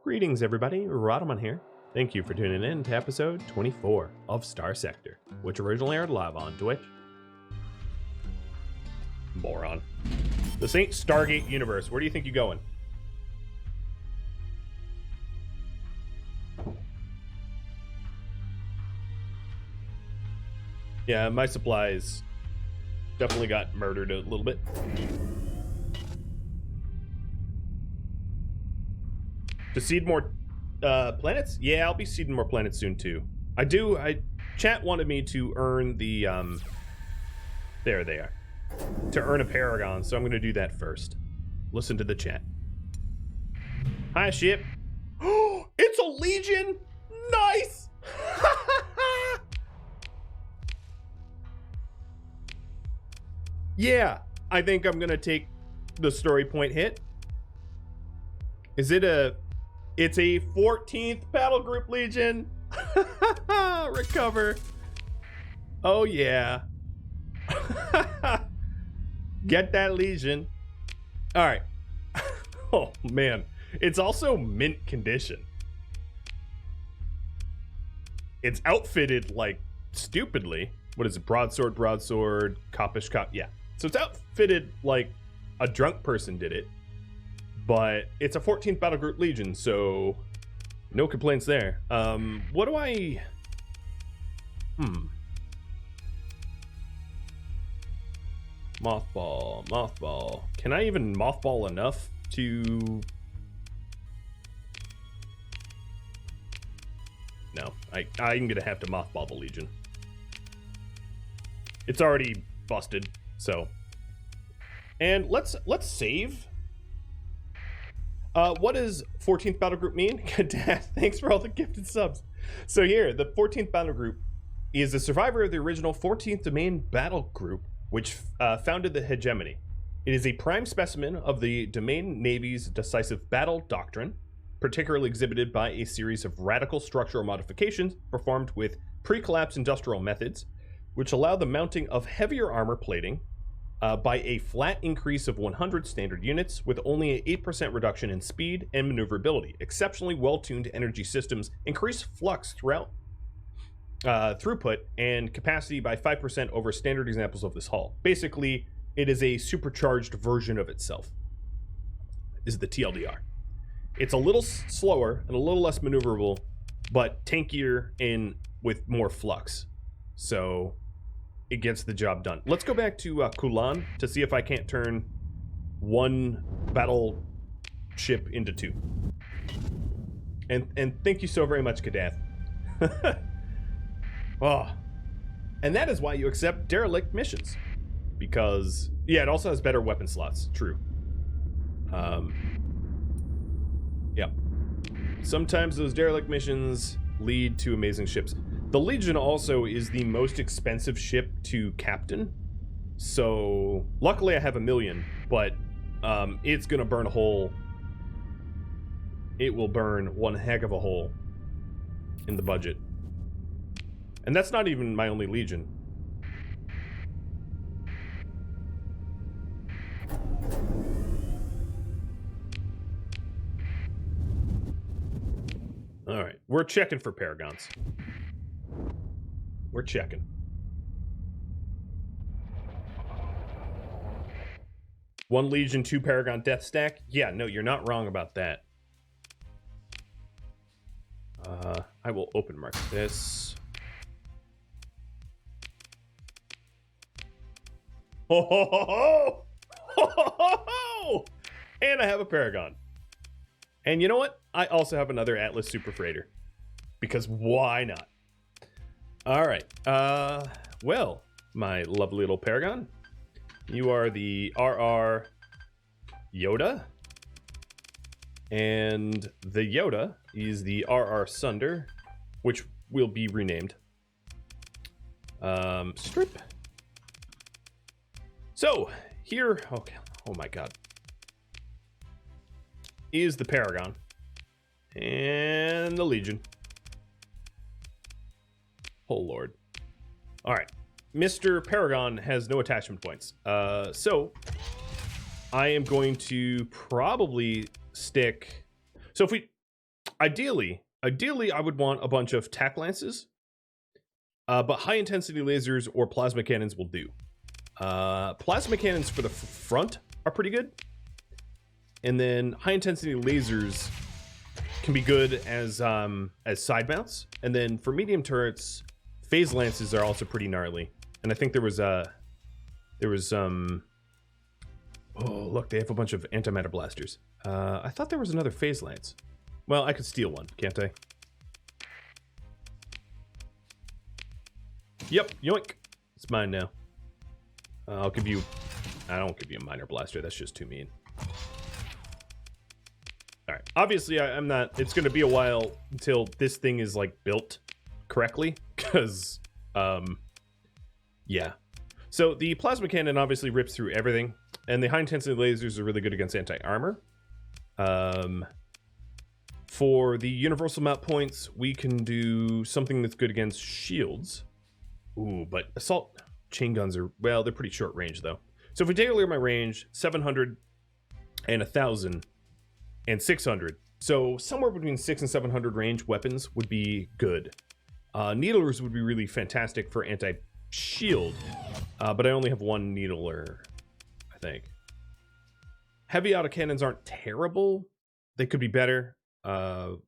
Greetings, everybody. Rhadamant here. Thank you for tuning in to episode 24 of Starsector, which originally aired live on Twitch. Moron. This ain't Stargate Universe. Where do you think you're going? Yeah, my supplies definitely got murdered a little bit. To seed more planets? Yeah, I'll be seeding more planets soon too. Chat wanted me to earn the there they are. To earn a paragon, so I'm gonna do that first. Listen to the chat. Hi, ship. Oh, it's a legion! Nice! Yeah, I think I'm gonna take the story point hit. Is it a... It's a 14th battle group legion. Recover. Oh yeah. Get that legion. All right. Oh man, it's also mint condition. It's outfitted like stupidly. What is it? Broadsword, coppish cop. Yeah. So it's outfitted like a drunk person did it. But it's a 14th battle group legion, so no complaints there. What do I... Mothball. Can I even mothball enough to... No, I'm gonna have to mothball the legion. It's already busted, so... And let's save... what does 14th battle group mean? Dad, thanks for all the gifted subs. So here, the 14th battle group is a survivor of the original 14th domain battle group, which founded the hegemony. It is a prime specimen of the domain navy's decisive battle doctrine, particularly exhibited by a series of radical structural modifications performed with pre-collapse industrial methods, which allow the mounting of heavier armor plating by a flat increase of 100 standard units with only an 8% reduction in speed and maneuverability. Exceptionally well-tuned energy systems increase flux throughout throughput and capacity by 5% over standard examples of this hull. Basically, it is a supercharged version of itself, is the TLDR. It's a little slower and a little less maneuverable, but tankier and with more flux. So... it gets the job done. Let's go back to Kulan to see if I can't turn one battle ship into two. And thank you so very much, Kadath. Oh, and that is why you accept derelict missions, because yeah, it also has better weapon slots. True. Yeah. Sometimes those derelict missions lead to amazing ships. The Legion also is the most expensive ship to captain, so luckily I have 1 million, but it's gonna burn a hole. It will burn one heck of a hole in the budget. And that's not even my only Legion. All right, we're checking for paragons. We're checking. One Legion, 2 Paragon death stack? Yeah, no, you're not wrong about that. I will open mark this. Ho ho ho ho! Ho ho ho ho! And I have a Paragon. And you know what? I also have another Atlas Super Freighter. Because why not? All right. Well, my lovely little Paragon, you are the RR Yoda, and the Yoda is the RR Sunder, which will be renamed. Strip. So here, okay. Oh my God, is the Paragon and the Legion. Oh Lord. All right. Mr. Paragon has no attachment points. So I am going to probably stick. So if we Ideally, I would want a bunch of tack lances, but high intensity lasers or plasma cannons will do. Plasma cannons for the front are pretty good, and then high intensity lasers can be good as side mounts, and then for medium turrets, phase lances are also pretty gnarly. And I think there was some. Oh, look, they have a bunch of antimatter blasters. I thought there was another phase lance. Well, I could steal one, can't I? Yep, yoink. It's mine now. I'll give you... I don't give you a minor blaster. That's just too mean. Alright. Obviously, I'm not... It's going to be a while until this thing is, like, built correctly. Because, yeah. So, the plasma cannon obviously rips through everything. And the high-intensity lasers are really good against anti-armor. For the universal mount points, we can do something that's good against shields. Ooh, but assault chain guns are, well, they're pretty short range, though. So if we take a look at my range, 700 and 1,000 and 600. So somewhere between 600 and 700 range weapons would be good. Needlers would be really fantastic for anti-shield, but I only have one needler, I think. Heavy autocannons aren't terrible. They could be better. It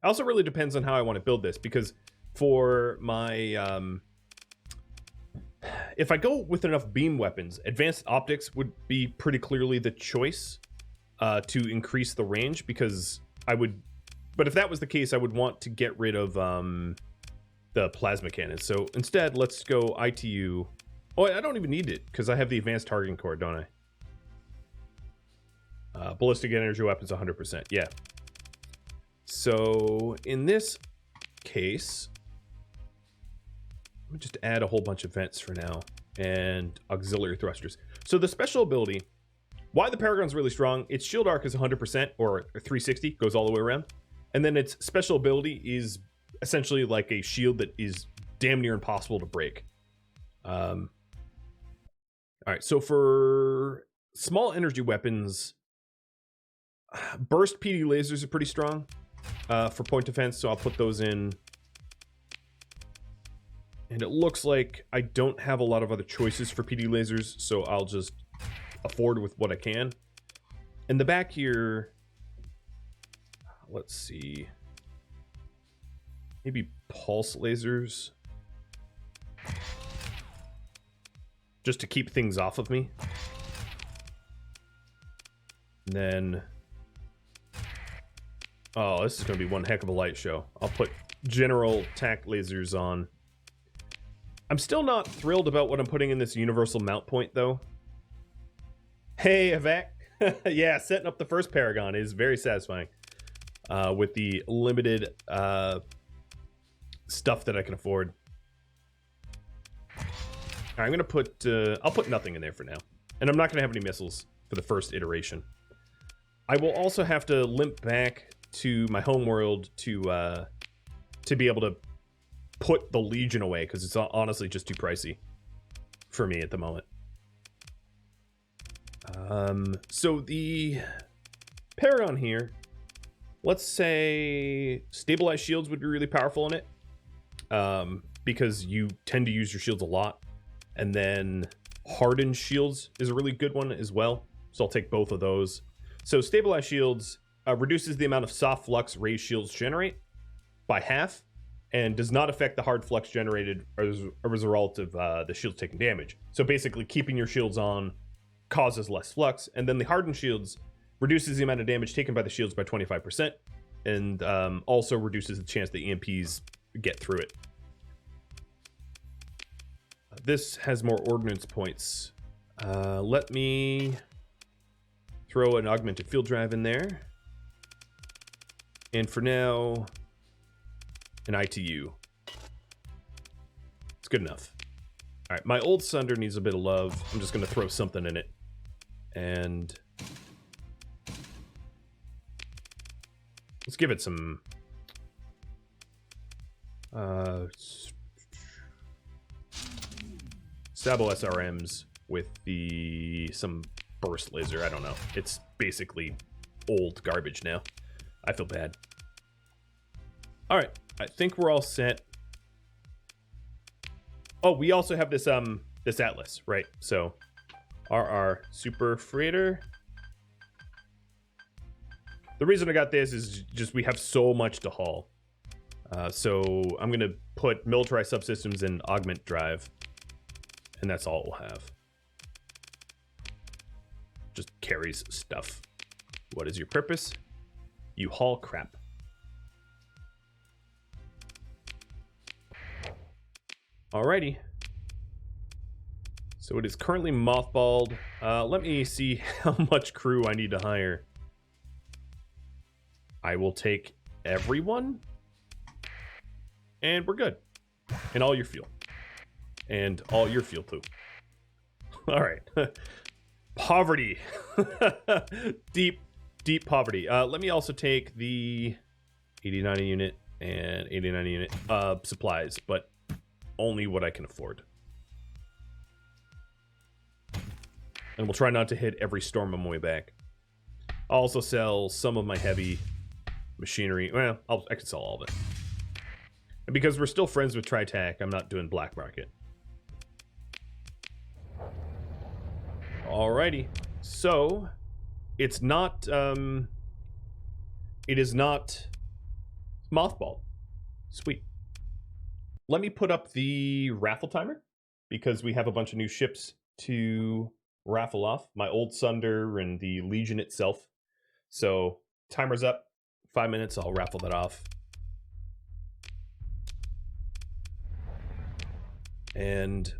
also really depends on how I want to build this, because for my if I go with enough beam weapons, advanced optics would be pretty clearly the choice to increase the range, because I would, but if that was the case, I would want to get rid of the plasma cannon. So instead, let's go ITU. Oh, I don't even need it because I have the advanced targeting core, don't I? Ballistic energy weapons 100%. Yeah. So in this case, let me just add a whole bunch of vents for now and auxiliary thrusters. So the special ability, why the Paragon's really strong, its shield arc is 100% or 360, goes all the way around. And then its special ability is essentially like a shield that is damn near impossible to break. All right, so for small energy weapons, burst PD lasers are pretty strong for point defense, so I'll put those in. And it looks like I don't have a lot of other choices for PD lasers, so I'll just afford with what I can. In the back here, let's see. Maybe pulse lasers. Just to keep things off of me. And then... oh, this is going to be one heck of a light show. I'll put general tac lasers on. I'm still not thrilled about what I'm putting in this universal mount point, though. Hey, Avak. Yeah, setting up the first Paragon is very satisfying. With the limited stuff that I can afford. All right, I'm going to put... I'll put nothing in there for now. And I'm not going to have any missiles for the first iteration. I will also have to limp back to my homeworld to be able to put the Legion away, because it's honestly just too pricey for me at the moment. So the Paragon here, let's say stabilized shields would be really powerful in it, because you tend to use your shields a lot. And then hardened shields is a really good one as well, so I'll take both of those. So stabilized shields reduces the amount of soft flux raised shields generate by half, and does not affect the hard flux generated as a result of the shields taking damage. So basically keeping your shields on causes less flux, and then the hardened shields reduces the amount of damage taken by the shields by 25%, and also reduces the chance that EMPs get through it. This has more ordnance points. Let me throw an augmented field drive in there. And for now, an ITU. It's good enough. All right, my old Sunder needs a bit of love. I'm just going to throw something in it. And let's give it some... Sabo SRMs with some burst laser. I don't know. It's basically old garbage now. I feel bad. All right, I think we're all set. Oh, we also have this this atlas, right? So RR super freighter. The reason I got this is just we have so much to haul. So I'm gonna put militarized subsystems in augment drive, and that's all we'll have. Just carries stuff. What is your purpose? You haul crap. Alrighty. So it is currently mothballed. Let me see how much crew I need to hire. I will take everyone. And we're good. And all your fuel. And all your fuel too. Alright. Poverty. Deep poverty. Let me also take the 89 unit and 89 unit supplies, but only what I can afford. And we'll try not to hit every storm on my way back. I'll also sell some of my heavy machinery. Well, I can sell all of it. And because we're still friends with TriTac, I'm not doing black market. Alrighty. So, it's not, it is not mothballed. Sweet. Let me put up the raffle timer, because we have a bunch of new ships to raffle off. My old Sunder and the Legion itself. So, timer's up. 5 minutes, I'll raffle that off. And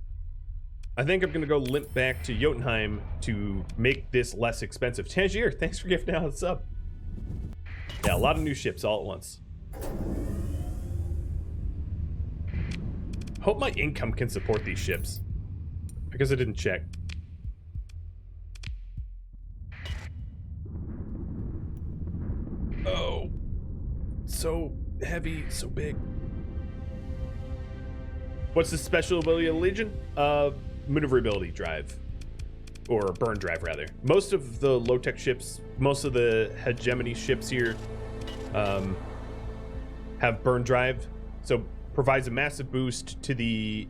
I think I'm going to go limp back to Jotunheim to make this less expensive. Tangier, thanks for gifting out a sub. Yeah, a lot of new ships all at once. Hope my income can support these ships. Because I didn't check. Oh. So heavy, so big. What's the special ability of the Legion? Maneuverability drive. Or burn drive, rather. Most of the low-tech ships, most of the hegemony ships here have burn drive. So provides a massive boost to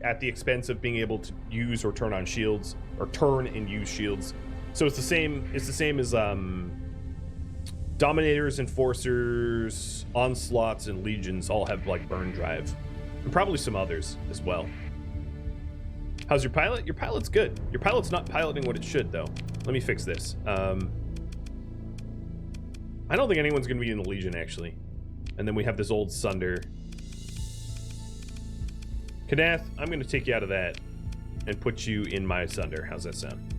at the expense of being able to use or turn on shields, or turn and use shields. So it's the same as Dominators, Enforcers, Onslaughts, and Legions all have like burn drive. And probably some others as well. How's your pilot? Your pilot's good. Your pilot's not piloting what it should, though. Let me fix this. I don't think anyone's going to be in the Legion, actually. And then we have this old Sunder. Kadath, I'm going to take you out of that and put you in my Sunder. How's that sound?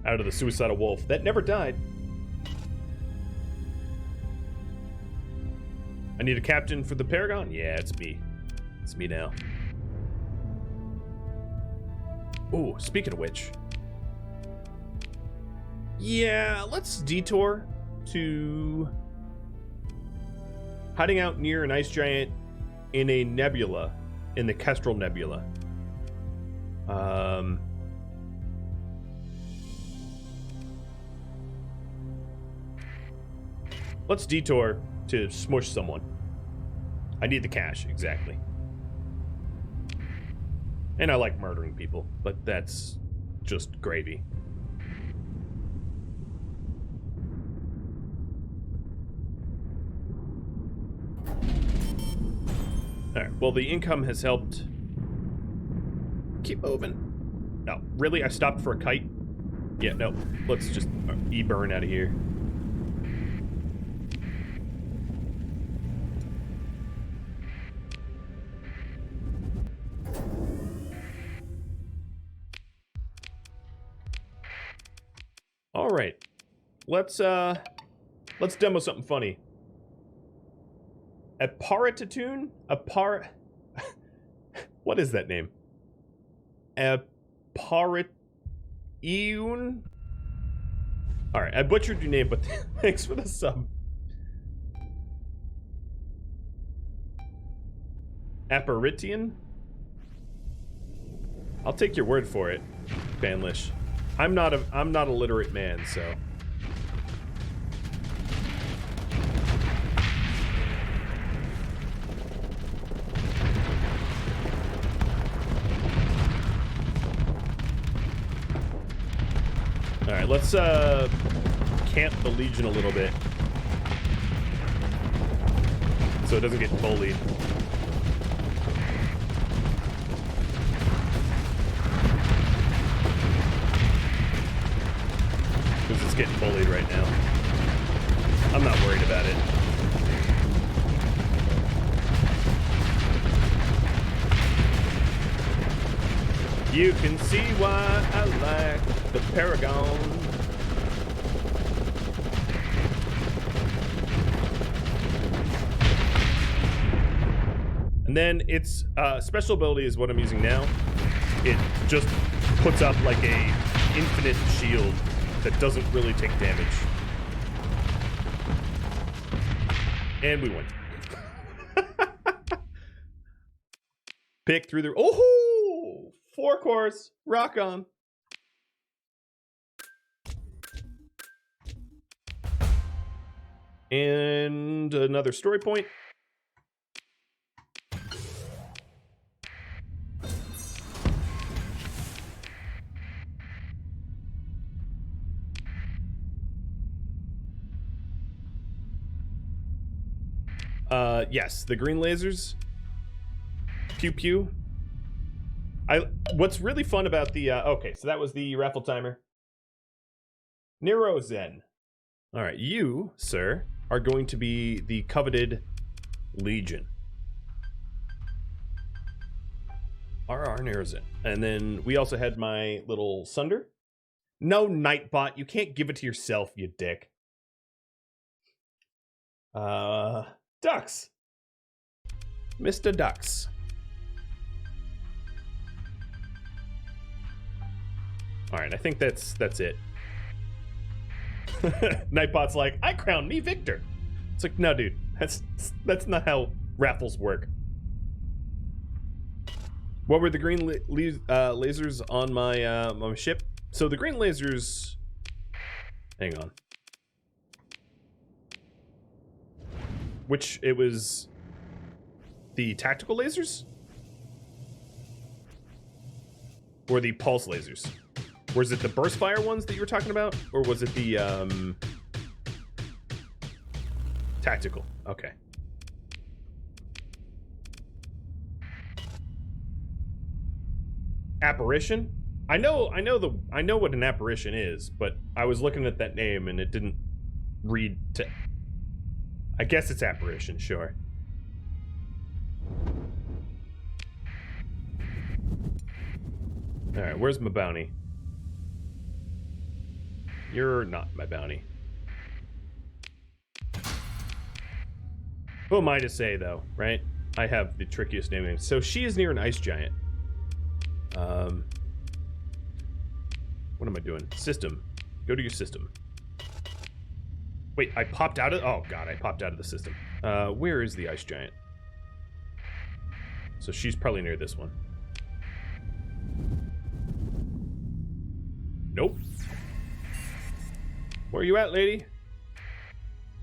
Out of the Suicidal Wolf. That never died. I need a captain for the Paragon? Yeah, it's me. It's me now. Ooh, speaking of which. Yeah, let's detour to hiding out near an ice giant in a nebula, in the Kestrel Nebula. Let's detour to smush someone. I need the cash, exactly. And I like murdering people, but that's just gravy. Alright, well, the income has helped. Keep moving. No, really? I stopped for a kite? Yeah, no. Let's just e-burn out of here. All right, let's demo something funny. A paratatoon? What is that name? A paratiun? All right, I butchered your name, but thanks for the sub. Apparitian? I'll take your word for it, Banlish. I'm not a literate man, so. All right, let's camp the Legion a little bit so it doesn't get bullied. Because it's getting bullied right now. I'm not worried about it. You can see why I like the paragon. And then its special ability is what I'm using now. It just puts up like a infinite shield that doesn't really take damage. And we win. Pick through the... Oh! 4 cores. Rock on. And another story point. Yes, the green lasers. Pew pew. What's really fun about the, okay, so that was the raffle timer. Nero Zen. All right, you, sir, are going to be the coveted Legion. RR Nero Zen. And then we also had my little Sunder. No, Nightbot, you can't give it to yourself, you dick. Ducks. Mr. Ducks. All right, I think that's it. Nightbot's like, I crown me victor. It's like, no, dude, that's not how raffles work. What were the green lasers on my ship? So the green lasers. Hang on. Which it was the tactical lasers? Or the pulse lasers? Was it the burst fire ones that you were talking about? Or was it the tactical? Okay. Apparition? I know what an apparition is, but I was looking at that name and it didn't read to... I guess it's apparition, sure. All right, where's my bounty? You're not my bounty. Who am I to say, though, right? I have the trickiest naming. So she is near an ice giant. What am I doing? System. Go to your system. Wait, I popped out of... Oh, God, I popped out of the system. Where is the ice giant? So she's probably near this one. Nope. Where are you at, lady?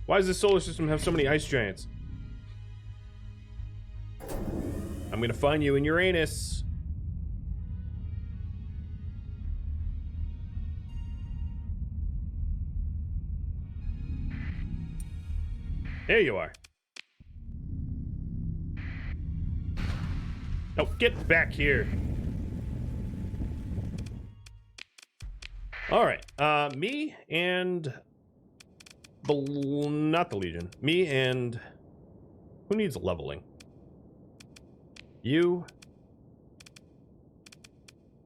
Why does the solar system have so many ice giants? I'm gonna find you in Uranus. There you are. Oh, get back here. All right, me and not the Legion. Me and who needs leveling? You.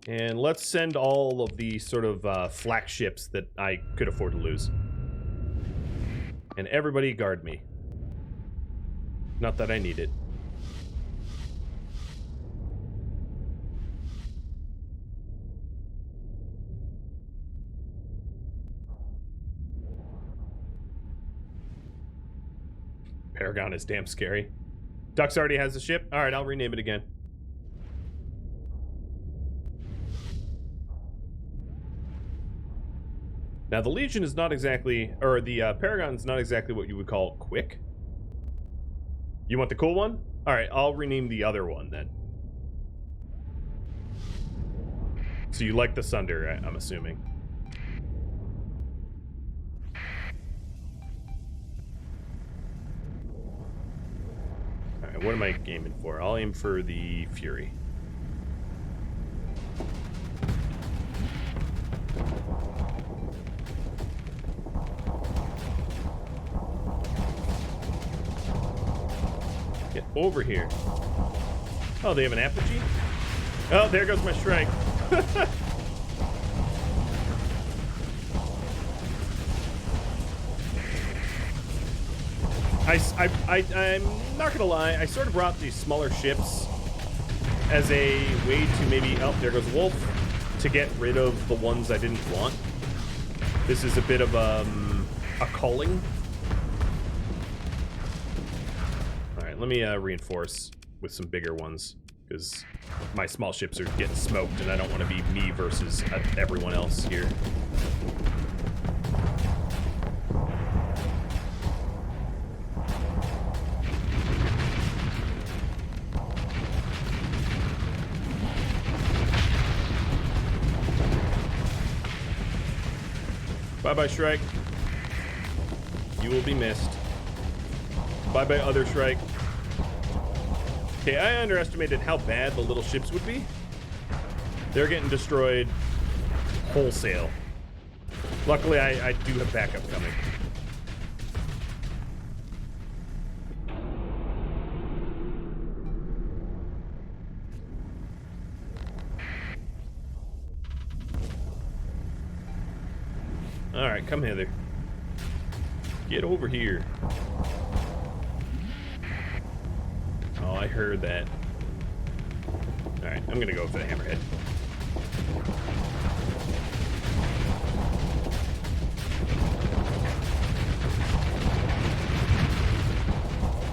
And let's send all of the sort of flak ships that I could afford to lose. And everybody guard me. Not that I need it. Paragon is damn scary. Dux already has the ship. All right, I'll rename it again. Now, the Legion is not exactly, or the Paragon is not exactly what you would call quick. You want the cool one? All right, I'll rename the other one then. So you like the Sunder, I'm assuming. All right, what am I aiming for? I'll aim for the Fury. Get over here. Oh, they have an apogee? Oh, there goes my strike. I'm not gonna lie, I sort of brought these smaller ships as a way to maybe, oh, there goes Wolf, to get rid of the ones I didn't want. This is a bit of a culling. Let me reinforce with some bigger ones, because my small ships are getting smoked, and I don't want to be me versus everyone else here. Bye-bye, Shrike. You will be missed. Bye-bye, other Shrike. Okay, I underestimated how bad the little ships would be. They're getting destroyed wholesale. Luckily, I do have backup coming. Alright, come hither. Get over here. Oh, I heard that. Alright, I'm gonna go for the hammerhead.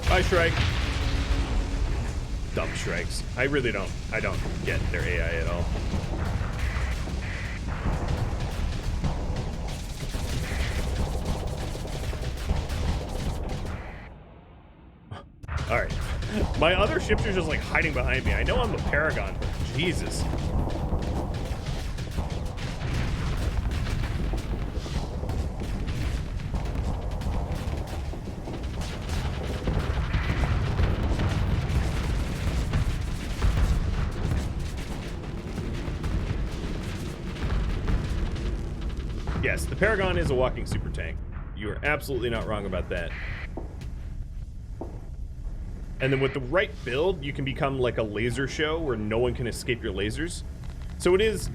Bye, Shrike. Dumb Shrikes. I don't get their AI at all. Alright. My other ships are just like hiding behind me. I know I'm a paragon, but Jesus. Yes, the Paragon is a walking super tank. You are absolutely not wrong about that. And then with the right build, you can become like a laser show where no one can escape your lasers. So it is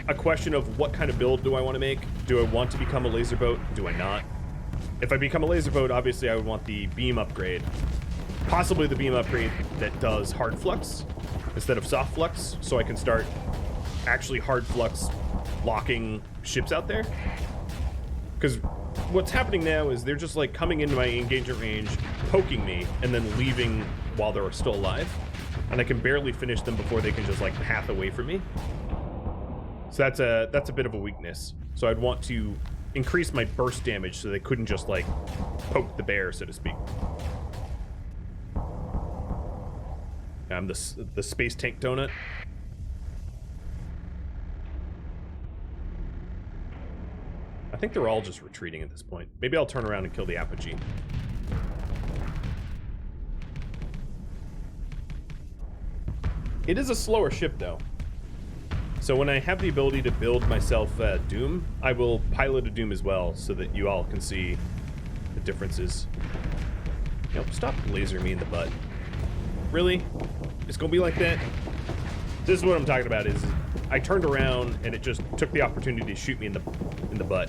a question of what kind of build do I want to make? Do I want to become a laser boat? Do I not? If I become a laser boat, obviously I would want the beam upgrade. Possibly the beam upgrade that does hard flux instead of soft flux, so I can start actually hard flux locking ships out there. Because what's happening now is they're just like coming into my engagement range, poking me, and then leaving while they're still alive. And I can barely finish them before they can just like path away from me. So that's a bit of a weakness. So I'd want to increase my burst damage so they couldn't just like poke the bear, so to speak. I'm the space tank donut. I think they're all just retreating at this point. Maybe I'll turn around and kill the apogee. It is a slower ship, though. So when I have the ability to build myself a Doom, I will pilot a Doom as well, so that you all can see the differences. Yep, stop lasering me in the butt. Really? It's gonna be like that? This is what I'm talking about, is I turned around and it just took the opportunity to shoot me in the butt.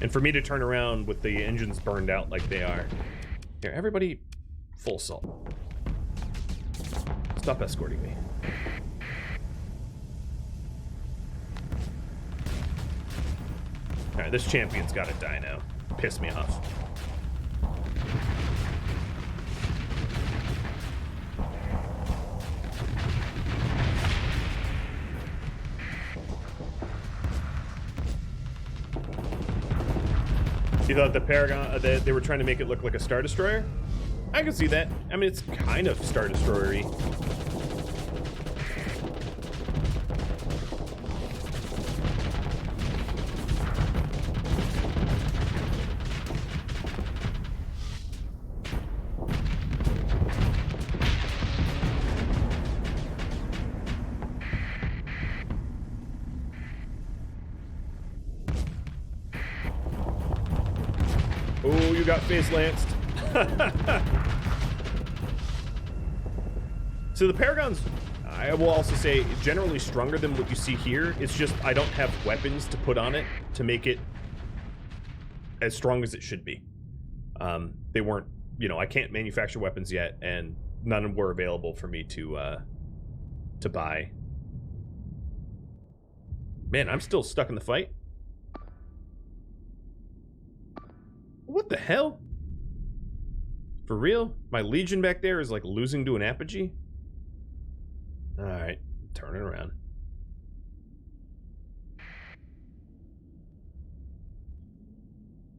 And for me to turn around with the engines burned out like they are. Here, everybody, full salt. Stop escorting me. Alright, this champion's gotta die now. Piss me off. You thought the Paragon, they were trying to make it look like a Star Destroyer? I can see that. I mean, it's kind of Star Destroyer-y. Oh, you got face lanced. So the Paragons, I will also say, generally stronger than what you see here. It's just I don't have weapons to put on it to make it as strong as it should be. They weren't, you know, I can't manufacture weapons yet, and none were available for me to buy. Man, I'm still stuck in the fight. What the hell? For real? My Legion back there is like losing to an apogee? Alright, turn it around.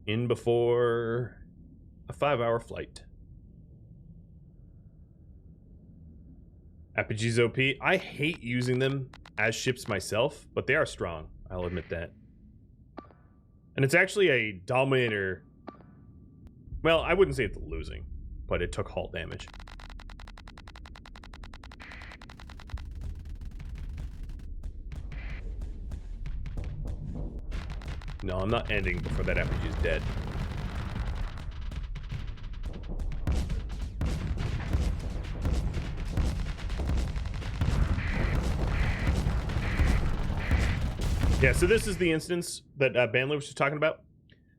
In before a 5-hour flight. Apogee's OP. I hate using them as ships myself, but they are strong. I'll admit that. And it's actually a Dominator. Well, I wouldn't say it's losing, but it took halt damage. No, I'm not ending before that apogee is dead. Yeah, so this is the instance that Banley was just talking about.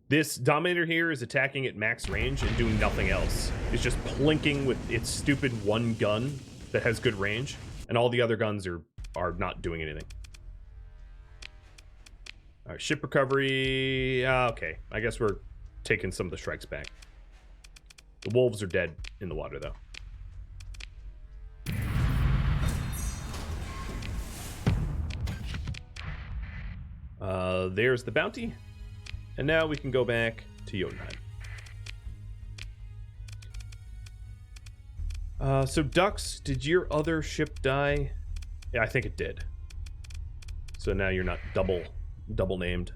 This Dominator here is attacking at max range and doing nothing else. It's just plinking with its stupid one gun that has good range, and all the other guns are not doing anything. All right, ship recovery. Okay, I guess we're taking some of the strikes back. The wolves are dead in the water, though. There's the bounty. And now we can go back to Jotunheim. So Dux, did your other ship die? Yeah, I think it did. So now you're not double named.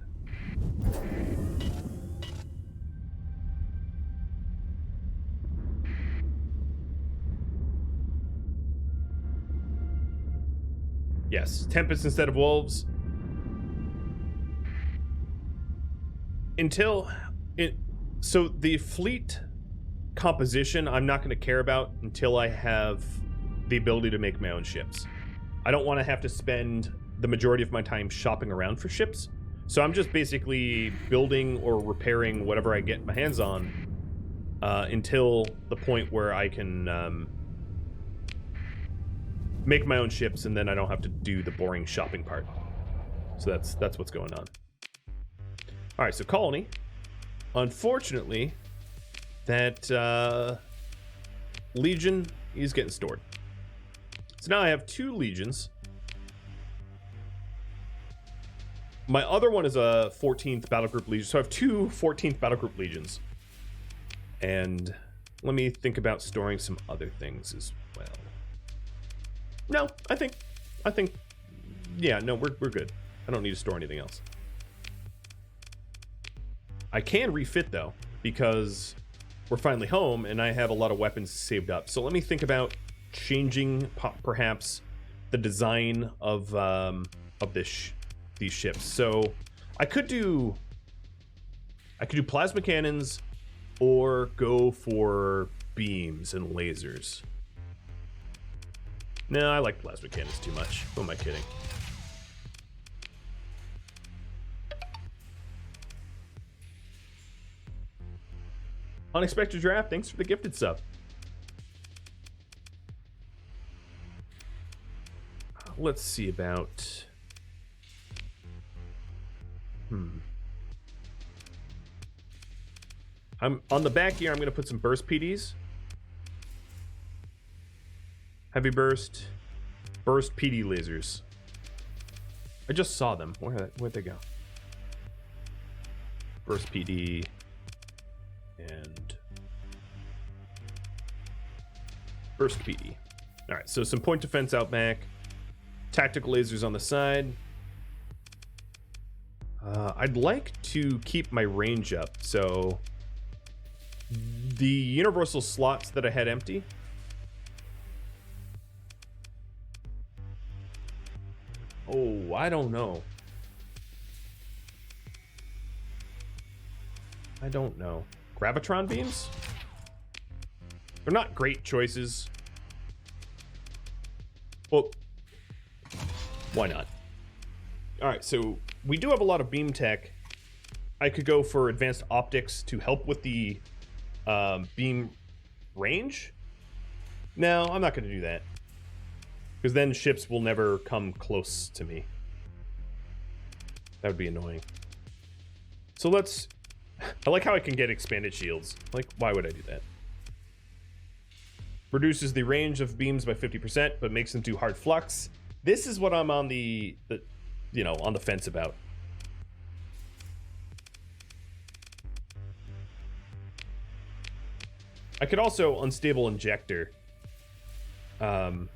Yes, Tempest instead of wolves. So the fleet composition I'm not going to care about until I have the ability to make my own ships. I don't want to have to spend the majority of my time shopping around for ships, so I'm just basically building or repairing whatever I get my hands on until the point where I can make my own ships, and then I don't have to do the boring shopping part. So that's what's going on. All right, so Colony. Unfortunately, that Legion is getting stored. So now I have 2 Legions. My other one is a 14th Battlegroup Legion. So I have 2 14th Battlegroup Legions. And let me think about storing some other things as well. No, I think, yeah, no, we're good. I don't need to store anything else. I can refit, though, because we're finally home, and I have a lot of weapons saved up. So let me think about changing, perhaps, the design of these ships. So I could do plasma cannons, or go for beams and lasers. No, I like plasma cannons too much. Who am I kidding? Unexpected Draft, thanks for the gifted sub. Let's see about... I'm on the back here, I'm going to put some burst PDs. Heavy burst PD lasers. I just saw them. Where'd they go? Burst PD. And burst PD. All right, so some point defense out back. Tactical lasers on the side. I'd like to keep my range up, so the universal slots that I had empty. Oh, I don't know. I don't know. Gravitron beams? They're not great choices. Well, why not? All right, so we do have a lot of beam tech. I could go for advanced optics to help with the beam range. No, I'm not going to do that, because then ships will never come close to me. That would be annoying. So let's... I like how I can get expanded shields. Like, why would I do that? Reduces the range of beams by 50%, but makes them do hard flux. This is what I'm on the on the fence about. I could also unstable injector. So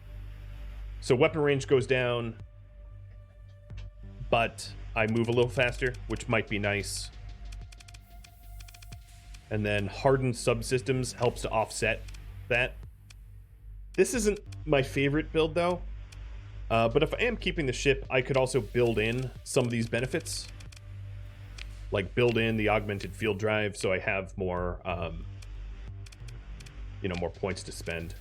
weapon range goes down, but I move a little faster, which might be nice. And then hardened subsystems helps to offset that. This isn't my favorite build though. But if I am keeping the ship, I could also build in some of these benefits. Like build in the augmented field drive so I have more, more points to spend.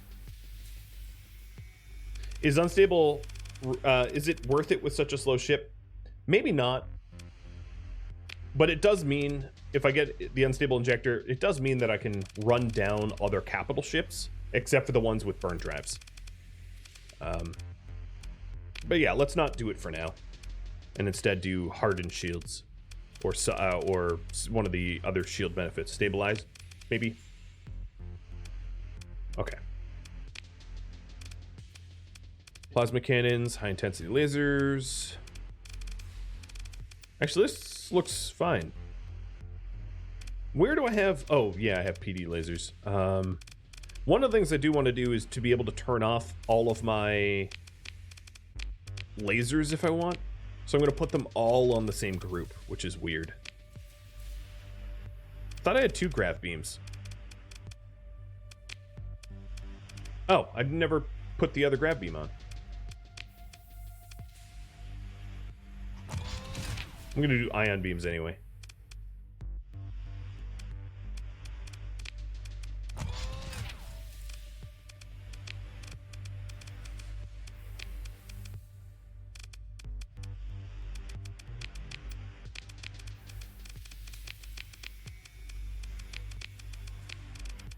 Is unstable, is it worth it with such a slow ship? Maybe not. But it does mean, if I get the unstable injector, it does mean that I can run down other capital ships, except for the ones with burn drives. But yeah, let's not do it for now, and instead do hardened shields, or one of the other shield benefits, stabilized, maybe. Okay. Plasma cannons, high intensity lasers. Actually, this looks fine. Where do I have? Oh yeah, I have PD lasers. One of the things I do want to do is to be able to turn off all of my lasers if I want. So I'm going to put them all on the same group, which is weird. Thought I had 2 grav beams. Oh, I never put the other grav beam on. I'm going to do ion beams anyway.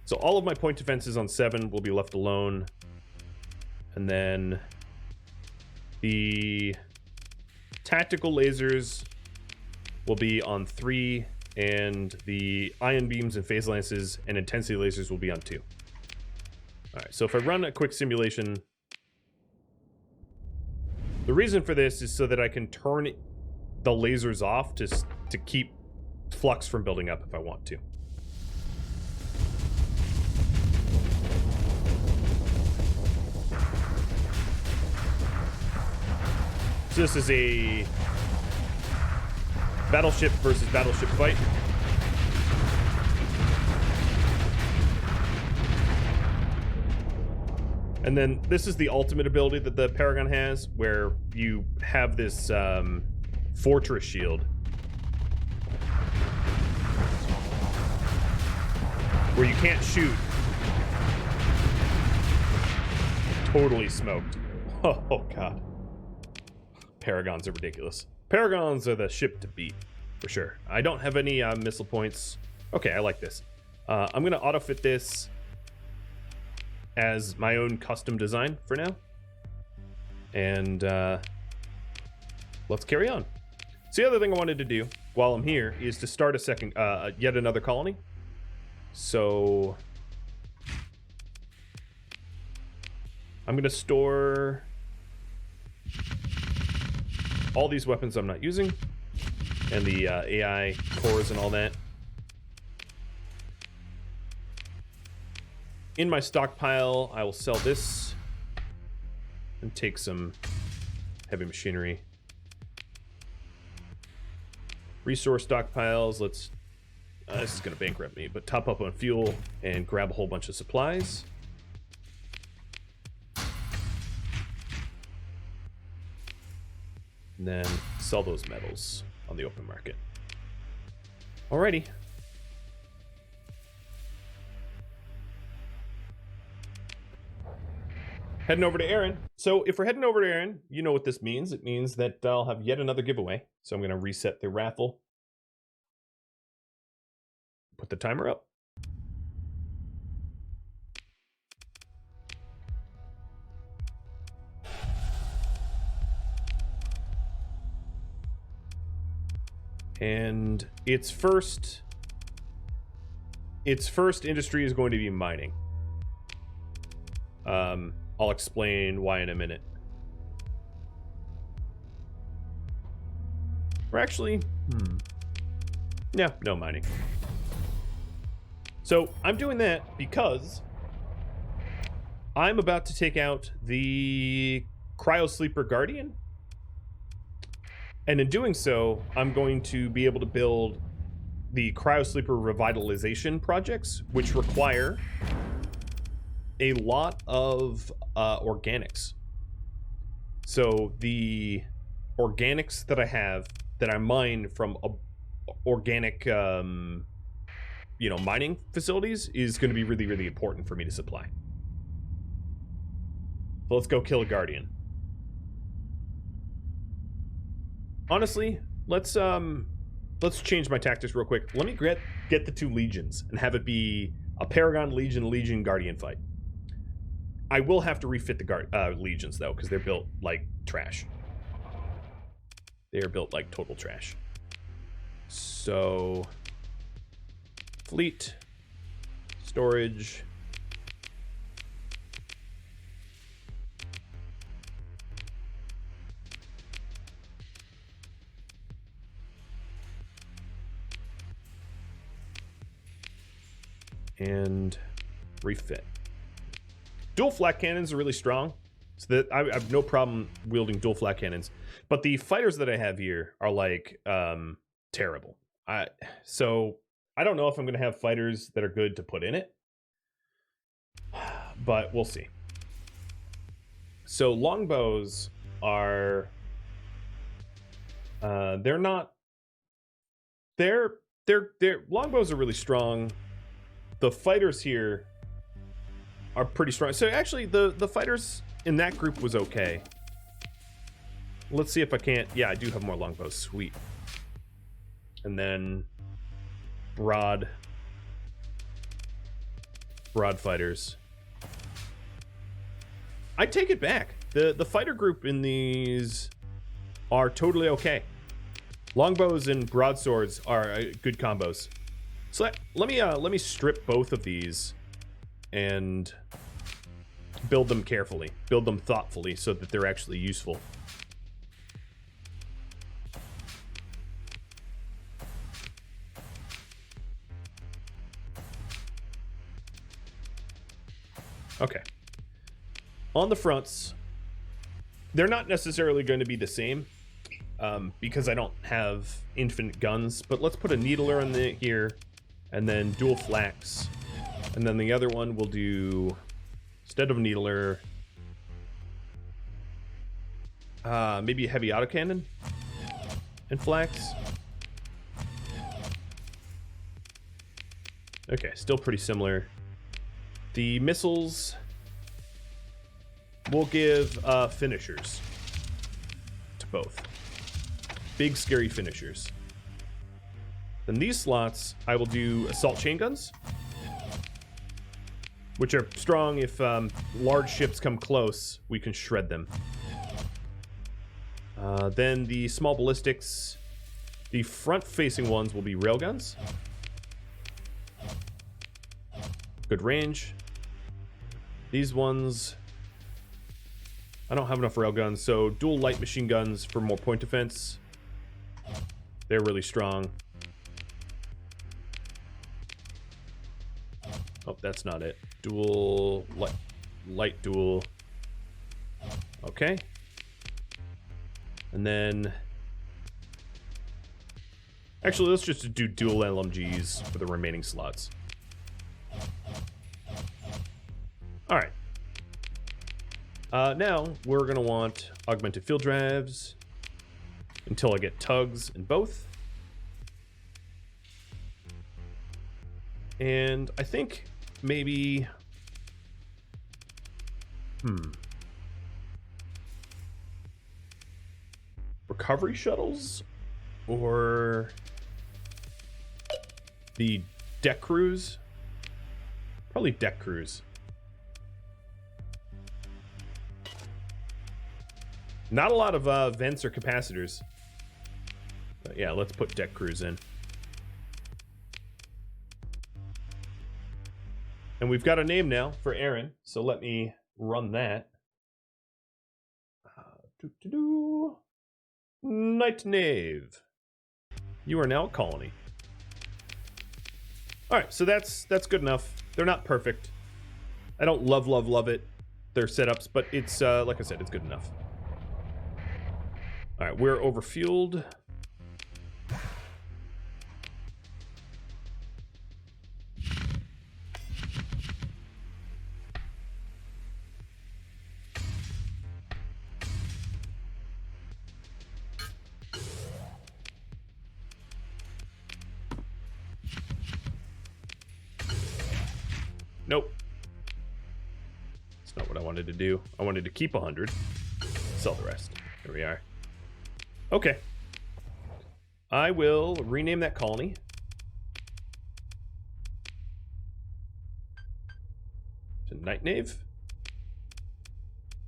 So all of my point defenses on 7 will be left alone. And then the tactical lasers will be on 3, and the ion beams and phase lances and intensity lasers will be on 2. All right, so if I run a quick simulation, the reason for this is so that I can turn the lasers off to keep flux from building up if I want to. So this is a battleship versus battleship fight. And then this is the ultimate ability that the Paragon has, where you have this fortress shield, where you can't shoot. Totally smoked. Oh god. Paragons are ridiculous. Paragons are the ship to beat, for sure. I don't have any missile points. Okay, I like this. I'm going to auto-fit this as my own custom design for now. And let's carry on. So the other thing I wanted to do while I'm here is to start yet another colony. So I'm going to store all these weapons I'm not using, and the AI cores and all that. in my stockpile, I will sell this and take some heavy machinery. Resource stockpiles, let's... this is going to bankrupt me, but top up on fuel and grab a whole bunch of supplies. And then sell those metals on the open market. Alrighty. Heading over to Aaron. So if we're heading over to Aaron, you know what this means. It means that I'll have yet another giveaway. So I'm going to reset the raffle. Put the timer up. And its first industry is going to be mining. I'll explain why in a minute. Or actually, yeah, no mining. So I'm doing that because I'm about to take out the Cryosleeper Guardian. And in doing so, I'm going to be able to build the Cryosleeper revitalization projects, which require a lot of organics. So the organics that I have, that I mine from organic, mining facilities, is going to be really, really important for me to supply. So let's go kill a Guardian. Honestly, let's change my tactics real quick. Let me get the 2 legions and have it be a Paragon Legion Guardian fight. I will have to refit the legions though, because they're built like trash. They are built like total trash. So, fleet, storage. And refit. Dual flat cannons are really strong, so that I have no problem wielding dual flat cannons. But the fighters that I have here are like terrible. So I don't know if I'm going to have fighters that are good to put in it, but we'll see. So longbows are they're longbows are really strong. The fighters here are pretty strong. So actually, the fighters in that group was okay. Let's see if I can't... Yeah, I do have more longbows. Sweet. And then broad fighters. I take it back. The fighter group in these are totally okay. Longbows and broadswords are good combos. So let me strip both of these and build them carefully, build them thoughtfully, so that they're actually useful. Okay. On the fronts, they're not necessarily going to be the same, because I don't have infinite guns, but let's put a needler in here, and then dual flax. And then the other one will do, instead of needler, maybe a heavy autocannon and flax. Okay, still pretty similar. The missiles will give finishers to both. Big, scary finishers. Then these slots, I will do assault chain guns, which are strong. If large ships come close, we can shred them. Then the small ballistics, the front-facing ones will be railguns. Good range. These ones, I don't have enough railguns, so dual light machine guns for more point defense. They're really strong. Oh, that's not it. dual, light dual. Okay. And then... Actually, let's just do dual LMGs for the remaining slots. Alright. Now, we're going to want augmented field drives until I get tugs in both. And I think maybe... Recovery shuttles? Or the deck crews? Probably deck crews. Not a lot of vents or capacitors. But yeah, let's put deck crews in. And we've got a name now for Aaron, so let me run that. Night Knave. You are now a colony. Alright, so that's good enough. They're not perfect. I don't love it, their setups, but it's, like I said, it's good enough. Alright, we're overfueled. Nope. That's not what I wanted to do. I wanted to keep 100. Sell the rest. There we are. Okay. I will rename that colony. To Night Knave.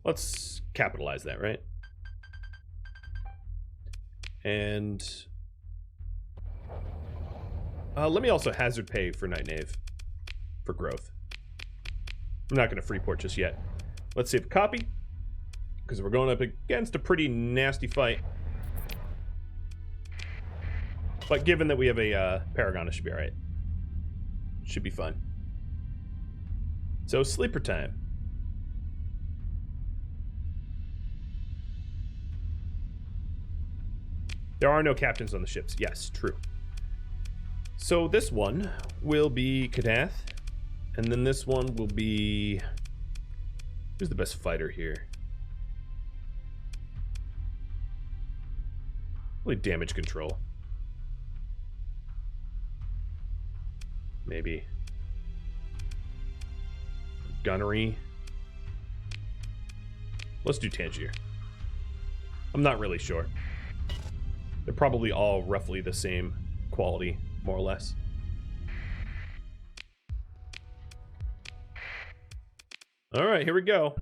Let's capitalize that, right? And let me also hazard pay for Night Knave for growth. I'm not going to freeport just yet. Let's save a copy, because we're going up against a pretty nasty fight. But given that we have a paragon, it should be alright. Should be fun. So, sleeper time. There are no captains on the ships. Yes, true. So this one will be Kadath. And then this one will be... Who's the best fighter here? Probably damage control. Maybe. Gunnery. Let's do Tangier. I'm not really sure. They're probably all roughly the same quality, more or less. Alright, here we go.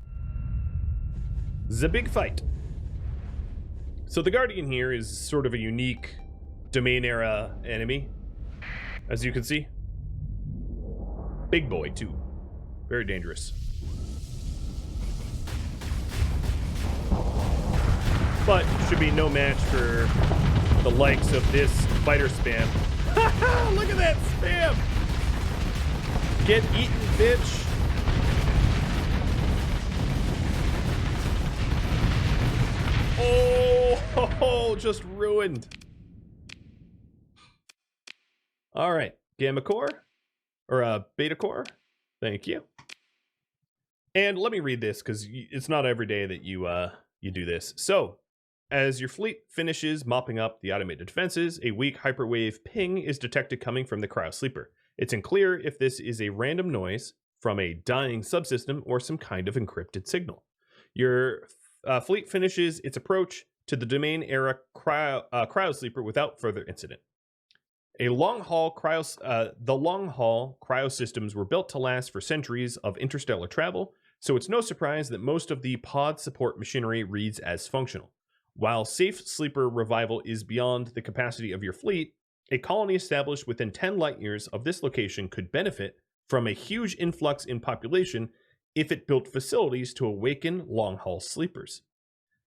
The big fight. So the Guardian here is sort of a unique domain era enemy, as you can see. Big boy, too. Very dangerous. But should be no match for the likes of this fighter spam. Look at that spam! Get eaten, bitch! Oh, just ruined. All right, Gamma Core, or Beta Core. Thank you. And let me read this because it's not every day that you do this. So, as your fleet finishes mopping up the automated defenses, a weak hyperwave ping is detected coming from the Cryosleeper. It's unclear if this is a random noise from a dying subsystem or some kind of encrypted signal. Your fleet finishes its approach to the domain era Cryosleeper without further incident. The long-haul cryosystems were built to last for centuries of interstellar travel, so it's no surprise that most of the pod support machinery reads as functional. While safe sleeper revival is beyond the capacity of your fleet, a colony established within 10 light years of this location could benefit from a huge influx in population if it built facilities to awaken long-haul sleepers.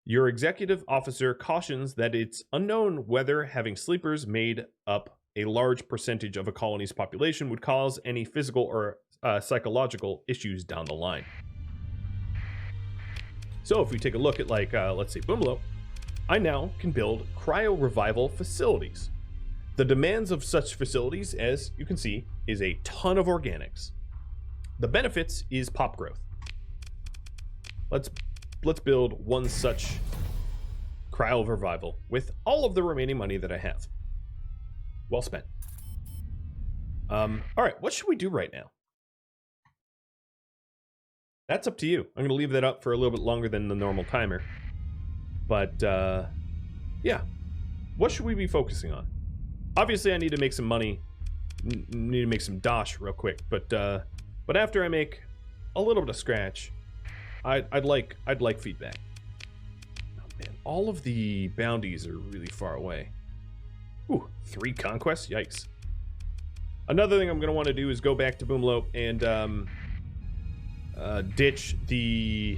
Your executive officer cautions that it's unknown whether having sleepers made up a large percentage of a colony's population would cause any physical or psychological issues down the line. So if we take a look at, like, let's say Boomlo, I now can build cryo revival facilities. The demands of such facilities, as you can see, is a ton of organics. The benefits is pop growth. Let's build one such cryo revival with all of the remaining money that I have. Well spent. All right, what should we do right now? That's up to you. I'm going to leave that up for a little bit longer than the normal timer. But, yeah. What should we be focusing on? Obviously, I need to make some money. Need to make some dosh real quick. But after I make a little bit of scratch, I'd like feedback. Oh, man. All of the bounties are really far away. Ooh, 3 conquests? Yikes. Another thing I'm going to want to do is go back to Boomlope and ditch the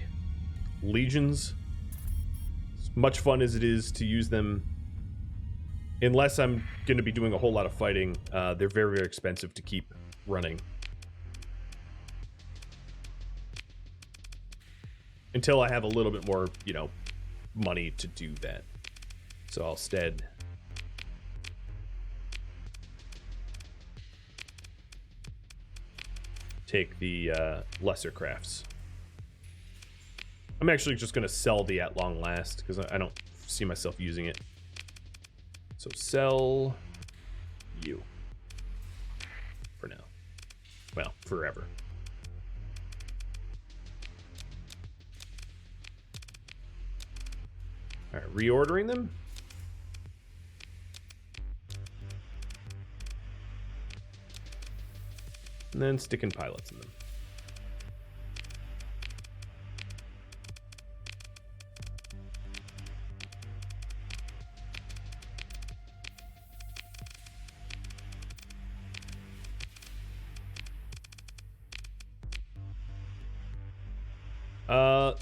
legions. As much fun as it is to use them, unless I'm going to be doing a whole lot of fighting, they're very, very expensive to keep running. Until I have a little bit more, you know, money to do that. So I'll instead take the lesser crafts. I'm actually just going to sell the at long last because I don't see myself using it. So sell you for now. Well, forever. All right, reordering them. And then sticking pilots in them.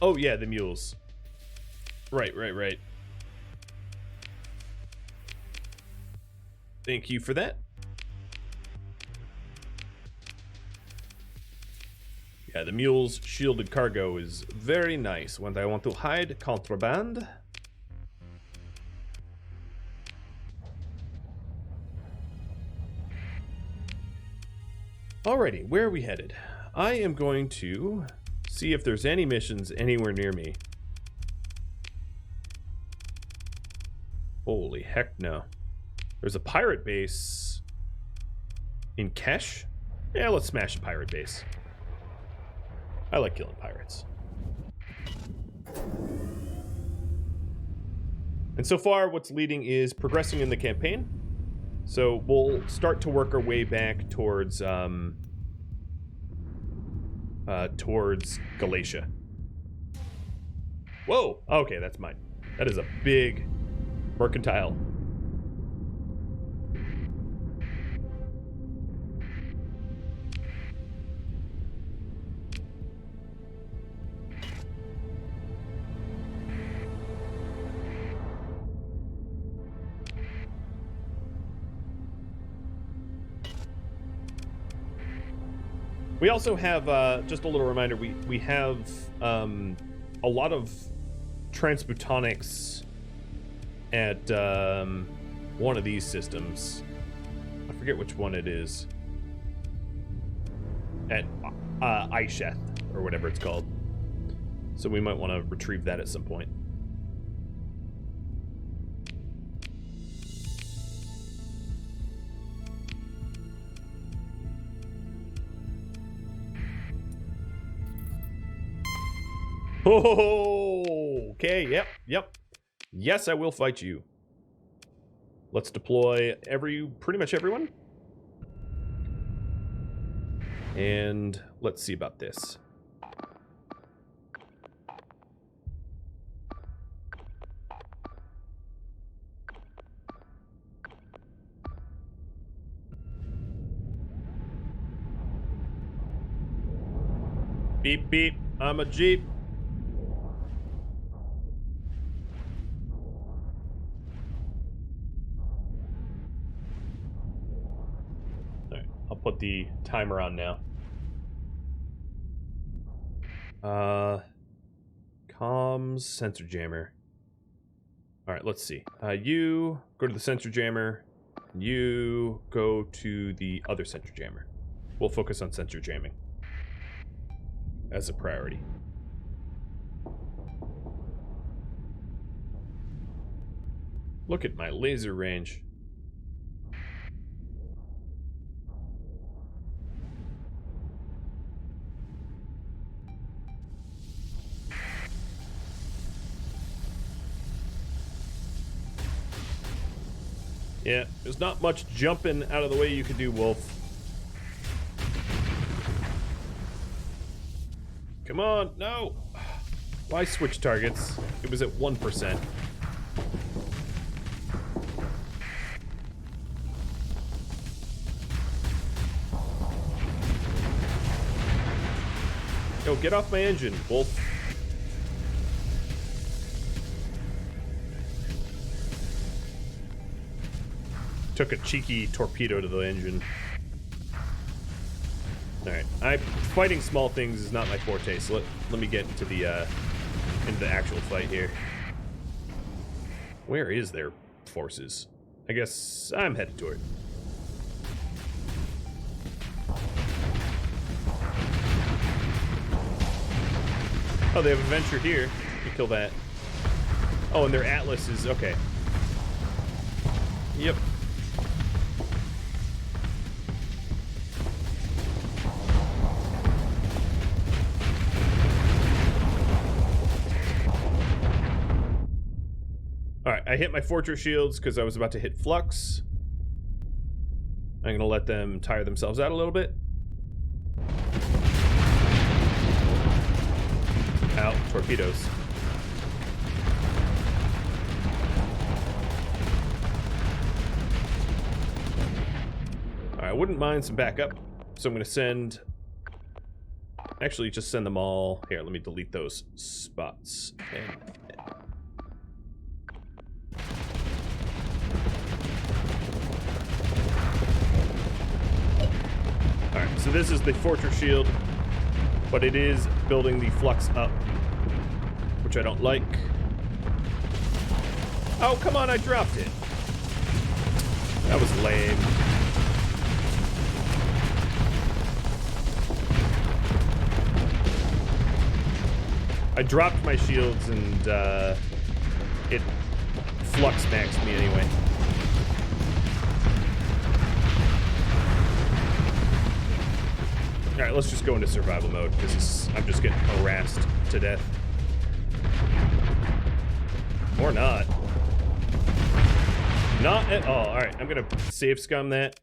Oh yeah, the mules. Right. Thank you for that. Yeah, the mule's shielded cargo is very nice. When I want to hide contraband. Alrighty, where are we headed? I am going to see if there's any missions anywhere near me. Holy heck no. There's a pirate base in Kesh? Yeah, let's smash a pirate base. I like killing pirates. And so far, what's leading is progressing in the campaign. So we'll start to work our way back towards Galatia. Whoa! Okay, that's mine. That is a big mercantile. We also have, just a little reminder, we have a lot of transmutonics at one of these systems. I forget which one it is. At Isheth, or whatever it's called. So we might want to retrieve that at some point. Oh, okay, yep. Yes, I will fight you. Let's deploy pretty much everyone. And let's see about this. Beep, beep, I'm a Jeep. put the timer on now. Comms, sensor jammer. Alright, let's see. You go to the sensor jammer. You go to the other sensor jammer. We'll focus on sensor jamming as a priority. Look at my laser range. Yeah, there's not much jumping out of the way you could do, Wolf. Come on, no! Why switch targets? It was at 1%. Yo, get off my engine, Wolf. Took a cheeky torpedo to the engine. Alright, fighting small things is not my forte, so let me get into the actual fight here. Where is their forces? I guess I'm headed toward. Oh, they have a venture here. You kill that. Oh, and their Atlas is okay. Yep. Alright, I hit my fortress shields because I was about to hit Flux. I'm going to let them tire themselves out a little bit. Ow, torpedoes. Alright, I wouldn't mind some backup. So I'm going to send... Actually, just send them all... Here, let me delete those spots. And... Alright, so this is the fortress shield, but it is building the flux up, which I don't like. Oh, come on, I dropped it. That was lame. I dropped my shields and it flux maxed me anyway. Alright, let's just go into survival mode, because I'm just getting harassed to death. Or not. Not at all. Alright, I'm gonna save scum that.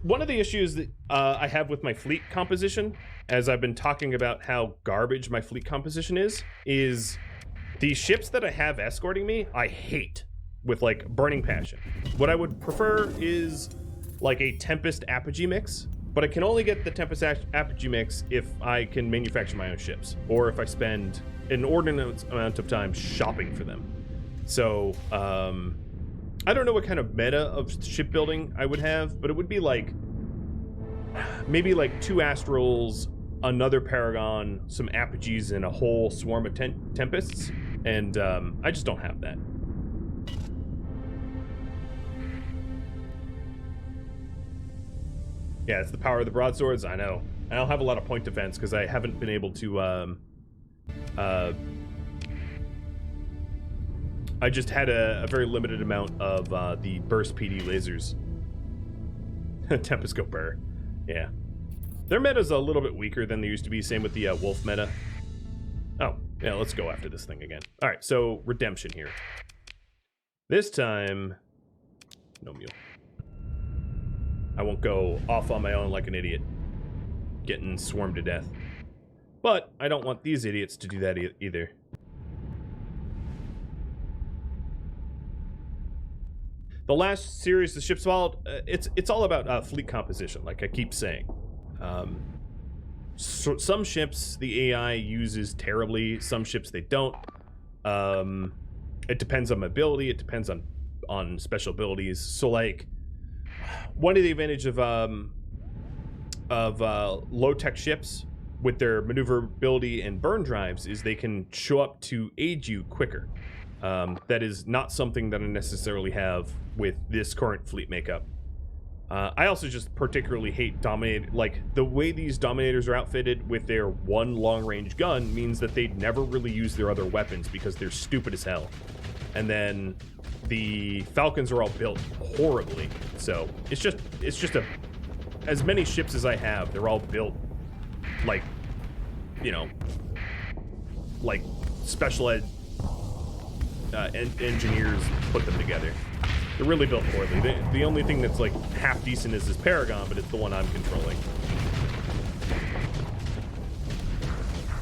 One of the issues that I have with my fleet composition, as I've been talking about how garbage my fleet composition is the ships that I have escorting me, I hate with, like, burning passion. What I would prefer is, like, a Tempest Apogee mix. But I can only get the Tempest Apogee mix if I can manufacture my own ships, or if I spend an inordinate amount of time shopping for them. So, I don't know what kind of meta of shipbuilding I would have, but it would be like, maybe like 2 Astrals, another Paragon, some Apogees, and a whole swarm of Tempests, and I just don't have that. Yeah, it's the power of the broadswords, I know. I don't have a lot of point defense because I haven't been able to, I just had a very limited amount of the burst PD lasers. Tempest go burr. Yeah. Their meta's a little bit weaker than they used to be, same with the Wolf meta. Oh, yeah, let's go after this thing again. Alright, so redemption here. This time, no mule. I won't go off on my own like an idiot, getting swarmed to death. But I don't want these idiots to do that either. The last series the ships followed, it's all about fleet composition, like I keep saying. So some ships the AI uses terribly, some ships they don't. It depends on mobility, it depends on special abilities. So like, one of the advantages of low-tech ships with their maneuverability and burn drives is they can show up to aid you quicker. That is not something that I necessarily have with this current fleet makeup. I also just particularly hate Dominator. Like, the way these Dominators are outfitted with their one long-range gun means that they never really use their other weapons because they're stupid as hell. And then the Falcons are all built horribly. So it's just as many ships as I have, they're all built like, you know, like special ed engineers put them together. They're really built poorly. The only thing that's like half decent is this Paragon, but it's the one I'm controlling.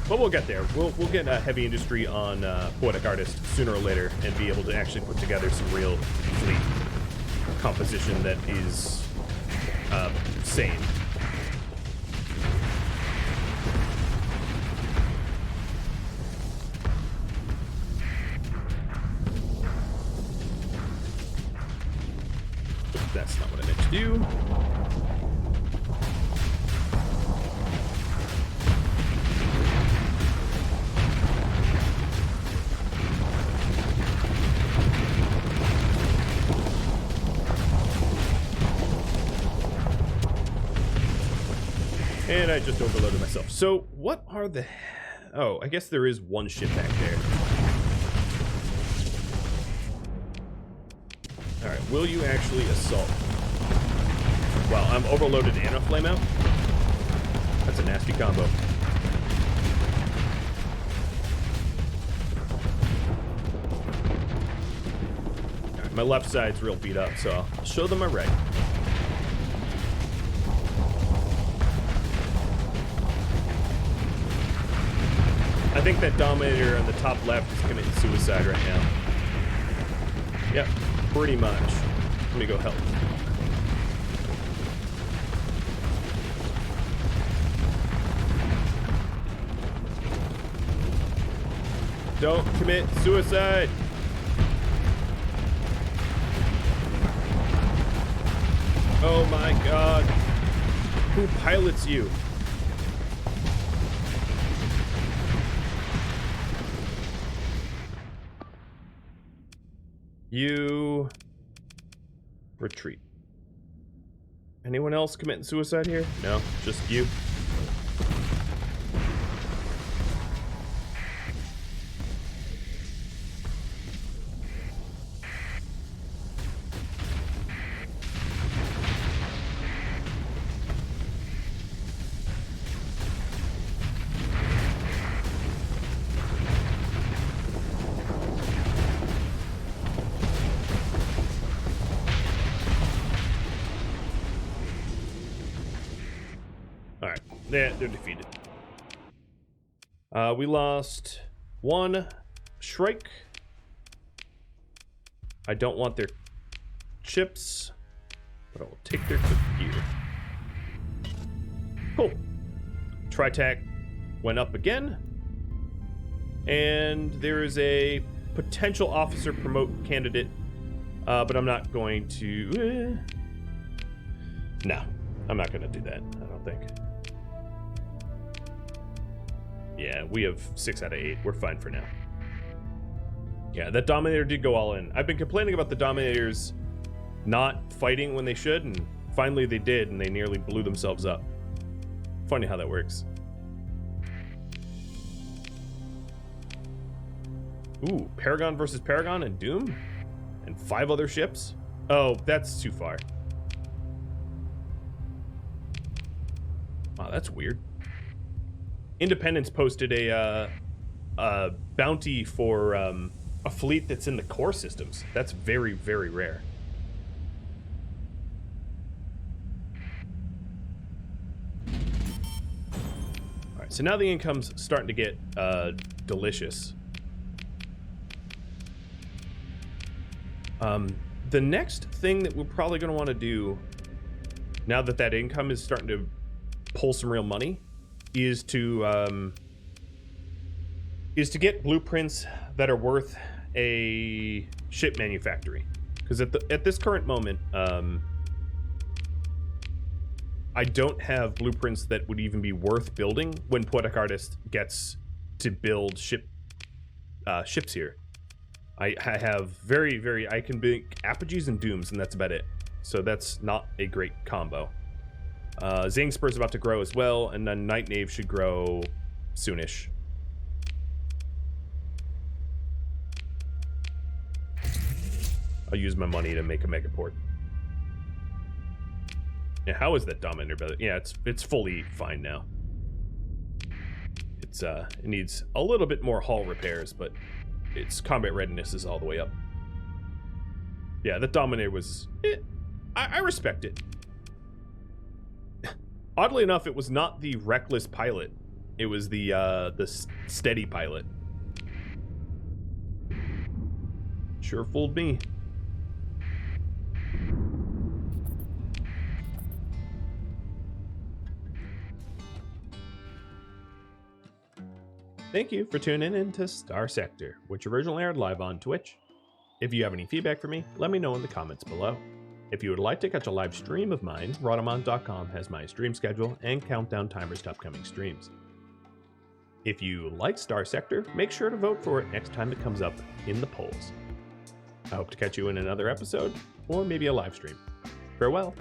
But we'll get there. We'll get a heavy industry on Poetic Artist sooner or later and be able to actually put together some real fleet composition that is sane. That's not what I meant to do. And I just overloaded myself. So what are the... Oh, I guess there is one ship back there. Alright, will you actually assault? Wow, I'm overloaded and a flameout? That's a nasty combo. Alright, my left side's real beat up, so I'll show them my right. I think that Dominator on the top left is committing suicide right now. Yep. Pretty much. Let me go help. Don't commit suicide. Oh my god. Who pilots you? You retreat. Anyone else committing suicide here? No, just you. They're defeated. We lost one Shrike. I don't want their chips, but I will take their computer. Cool. Tri-tac went up again. And there is a potential officer promote candidate, but I'm not going to... No, I'm not going to do that, I don't think. Yeah, we have 6 out of 8. We're fine for now. Yeah, that Dominator did go all in. I've been complaining about the Dominators not fighting when they should, and finally they did, and they nearly blew themselves up. Funny how that works. Ooh, Paragon versus Paragon and Doom? And 5 other ships? Oh, that's too far. Wow, that's weird. Independence posted a bounty for a fleet that's in the core systems. That's very, very rare. All right, so now the income's starting to get delicious. The next thing that we're probably going to want to do, now that that income is starting to pull some real money, is to get blueprints that are worth a ship manufactory. Because at this current moment, I don't have blueprints that would even be worth building when Poetic Artist gets to build ships here. I have I can make Apogees and Dooms, and that's about it. So that's not a great combo. Zang Spur's about to grow as well, and then Night Knave should grow soonish. I'll use my money to make a Megaport. Yeah, how is that Dominator better? Yeah, it's fully fine now. It needs a little bit more hull repairs, but its combat readiness is all the way up. Yeah, the Dominator was... I respect it. Oddly enough, it was not the reckless pilot. It was the steady pilot. Sure fooled me. Thank you for tuning in to Starsector, which originally aired live on Twitch. If you have any feedback for me, let me know in the comments below. If you would like to catch a live stream of mine, Rhadamant.com has my stream schedule and countdown timers to upcoming streams. If you like Starsector, make sure to vote for it next time it comes up in the polls. I hope to catch you in another episode, or maybe a live stream. Farewell.